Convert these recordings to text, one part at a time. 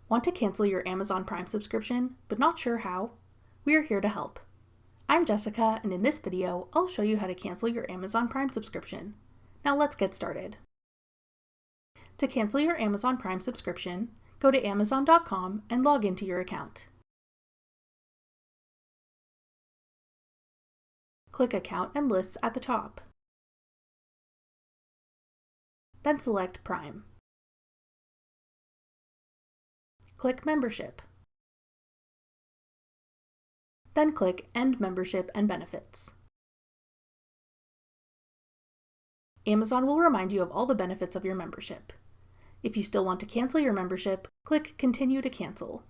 Want to cancel your Amazon Prime subscription, but not sure how? We are here to help. I'm Jessica, and in this video, I'll show you how to cancel your Amazon Prime subscription. Now let's get started. To cancel your Amazon Prime subscription, go to Amazon.com and log into your account. Click Account and Lists at the top. Then select Prime. Click Membership. Then click End Membership and Benefits. Amazon will remind you of all the benefits of your membership. If you still want to cancel your membership, click Continue to Cancel.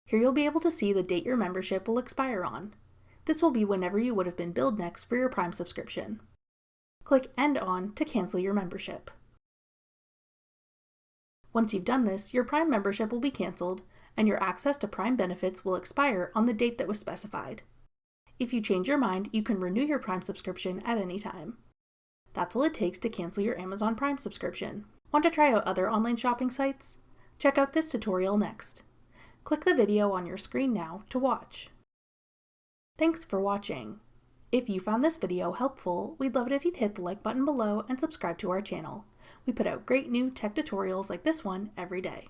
Here you'll be able to see the date your membership will expire on. This will be whenever you would have been billed next for your Prime subscription. Click End On to cancel your membership. Once you've done this, your Prime membership will be canceled, and your access to Prime benefits will expire on the date that was specified. If you change your mind, you can renew your Prime subscription at any time. That's all it takes to cancel your Amazon Prime subscription. Want to try out other online shopping sites? Check out this tutorial next. Click the video on your screen now to watch. Thanks for watching. If you found this video helpful, we'd love it if you'd hit the like button below and subscribe to our channel. We put out great new tech tutorials like this one every day.